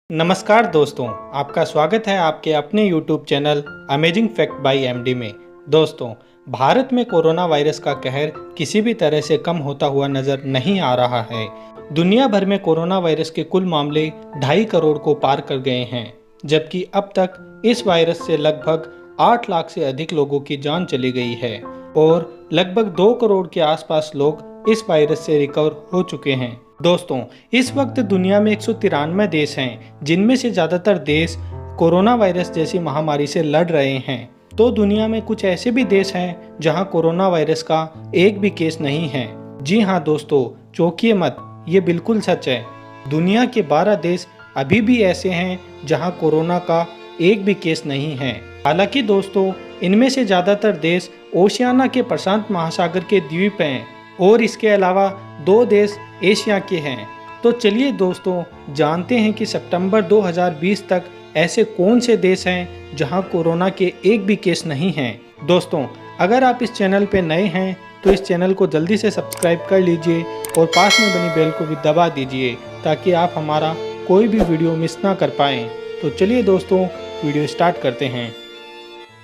नमस्कार दोस्तों, आपका स्वागत है आपके अपने YouTube channel amazing fact bye MD में। दोस्तों, भारत में कोरोना वायरस का कहर किसी भी तरह से कम होता हुआ नजर नहीं आ रहा है। दुनिया भर में कोरोना वायरस के कुल मामले 2.5 करोड़ को पार कर गए हैं, जबकि अब तक इस वायरस से लगभग 8 लाख से अधिक लोगों की जान चली गई है और लगभग 2 करोड़ के आसपास लोग इस वायरस से रिकवर हो चुके हैं। दोस्तों, इस वक्त दुनिया में 193 देश हैं, जिनमें से ज़्यादातर देश कोरोना वायरस जैसी महामारी से लड़ रहे हैं। तो दुनिया में कुछ ऐसे भी देश हैं जहां कोरोना वायरस का एक भी केस नहीं है। जी हां दोस्तों, चौंकिए मत, ये बिल्कुल सच है। दुनिया के 12 देश अभी भी ऐसे हैं जहां कोरोना का एक भी केस नहीं है। हालांकि दोस्तों, इनमें से ज़्यादातर देश ओशियाना के प्रशांत महासागर के द्वीप हैं और इसके अलावा 2 देश एशिया के हैं। तो चलिए दोस्तों, जानते हैं कि सितंबर 2020 तक ऐसे कौन से देश हैं जहां कोरोना के एक भी केस नहीं हैं। दोस्तों, अगर आप इस चैनल पे नए हैं तो इस चैनल को जल्दी से सब्सक्राइब कर लीजिए और पास में बनी बेल को भी दबा दीजिए ताकि आप हमारा कोई भी वीडियो मिस ना कर पाएँ। तो चलिए दोस्तों, वीडियो स्टार्ट करते हैं।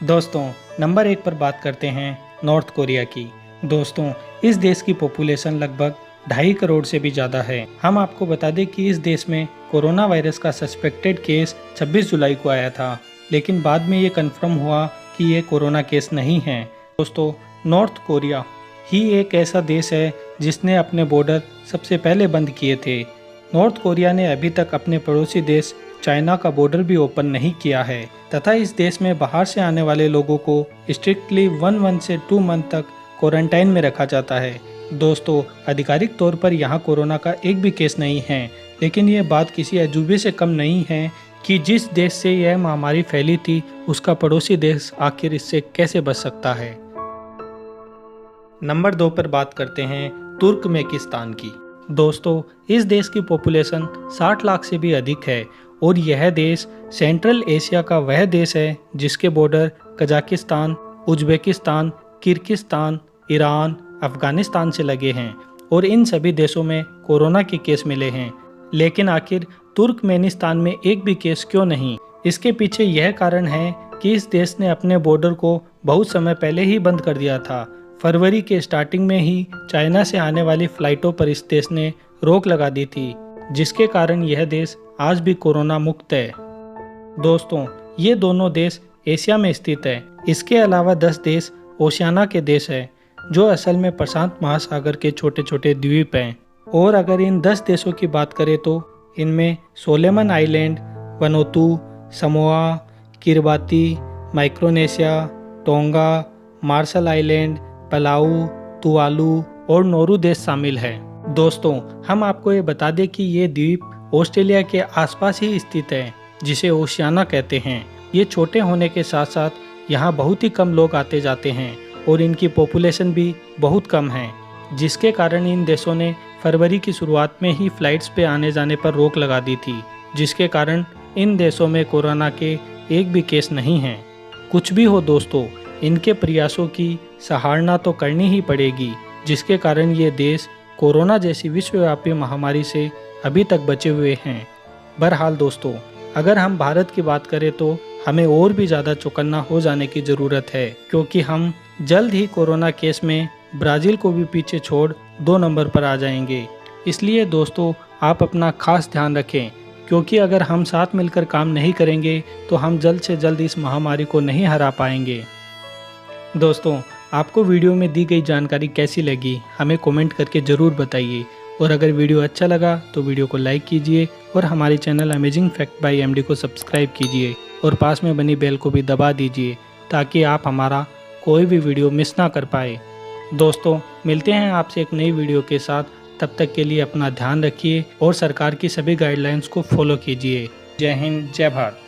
दोस्तों, नंबर 1 पर बात करते हैं नॉर्थ कोरिया की। दोस्तों, इस देश की पॉपुलेशन लगभग 2.5 करोड़ से भी ज़्यादा है। हम आपको बता दें कि इस देश में कोरोना वायरस का सस्पेक्टेड केस 26 जुलाई को आया था, लेकिन बाद में ये कंफर्म हुआ कि ये कोरोना केस नहीं है। दोस्तों, नॉर्थ कोरिया ही एक ऐसा देश है जिसने अपने बॉर्डर सबसे पहले बंद किए थे। नॉर्थ कोरिया ने अभी तक अपने पड़ोसी देश चाइना का बॉर्डर भी ओपन नहीं किया है तथा इस देश में बाहर से आने वाले लोगों को स्ट्रिक्टली 1 से 2 मंथ तक क्वारंटाइन में रखा जाता है। दोस्तों, आधिकारिक तौर पर यहाँ कोरोना का एक भी केस नहीं है, लेकिन ये बात किसी अजूबे से कम नहीं है कि जिस देश से यह महामारी फैली थी उसका पड़ोसी देश आखिर इससे कैसे बच सकता है। नंबर 2 पर बात करते हैं तुर्कमेनिस्तान की। दोस्तों, इस देश की पॉपुलेशन 60 लाख से भी अधिक है और यह देश सेंट्रल एशिया का वह देश है जिसके border Kazakhstan, Uzbekistan, Kyrgyzstan, Iran, Afghanistan से लगे हैं और इन सभी देशों में कोरोना के केस मिले हैं। लेकिन आखिर तुर्कमेनिस्तान में एक भी केस क्यों नहीं? इसके पीछे यह कारण है कि इस देश ने अपने बॉर्डर को बहुत समय पहले ही बंद कर दिया था। फरवरी के स्टार्टिंग में ही चाइना से आने वाली फ्लाइटों पर इस देश ने रोक लगा दी थी, जिसके कारण यह देश आज भी कोरोना मुक्त है। दोस्तों, ये दोनों देश एशिया में स्थित है। इसके अलावा 10 देश ओशियाना के देश है जो असल में प्रशांत महासागर के छोटे छोटे द्वीप हैं। और अगर इन 10 देशों की बात करें तो इनमें Solomon Island, Vanuatu, Samoa, Kiribati, Micronesia, Tonga, Marshall Island, Palau, Tuvalu और नोरू देश शामिल हैं। दोस्तों, हम आपको ये बता दें कि ये द्वीप ऑस्ट्रेलिया के आसपास ही स्थित है, जिसे ओशियाना कहते हैं। ये छोटे होने के साथ साथ यहाँ बहुत ही कम लोग आते जाते हैं और इनकी पॉपुलेशन भी बहुत कम है, जिसके कारण इन देशों ने फरवरी की शुरुआत में ही फ्लाइट्स पे आने जाने पर रोक लगा दी थी, जिसके कारण इन देशों में कोरोना के एक भी केस नहीं हैं। कुछ भी हो दोस्तों, इनके प्रयासों की सराहना तो करनी ही पड़ेगी, जिसके कारण ये देश कोरोना जैसी विश्वव्यापी महामारी से अभी तक बचे हुए हैं। बहरहाल दोस्तों, अगर हम भारत की बात करें तो हमें और भी ज़्यादा चौकन्ना हो जाने की ज़रूरत है, क्योंकि हम जल्द ही कोरोना केस में ब्राज़ील को भी पीछे छोड़ 2 नंबर पर आ जाएंगे। इसलिए दोस्तों, आप अपना खास ध्यान रखें, क्योंकि अगर हम साथ मिलकर काम नहीं करेंगे तो हम जल्द से जल्द इस महामारी को नहीं हरा पाएंगे। दोस्तों, आपको वीडियो में दी गई जानकारी कैसी लगी हमें कमेंट करके ज़रूर बताइए और अगर वीडियो अच्छा लगा तो वीडियो को लाइक कीजिए और हमारे channel amazing fact bye MD को सब्सक्राइब कीजिए और पास में बनी बेल को भी दबा दीजिए ताकि आप हमारा कोई भी वीडियो मिस ना कर पाए। दोस्तों, मिलते हैं आपसे एक नई वीडियो के साथ। तब तक के लिए अपना ध्यान रखिए और सरकार की सभी गाइडलाइंस को फॉलो कीजिए। जय हिंद, जय भारत।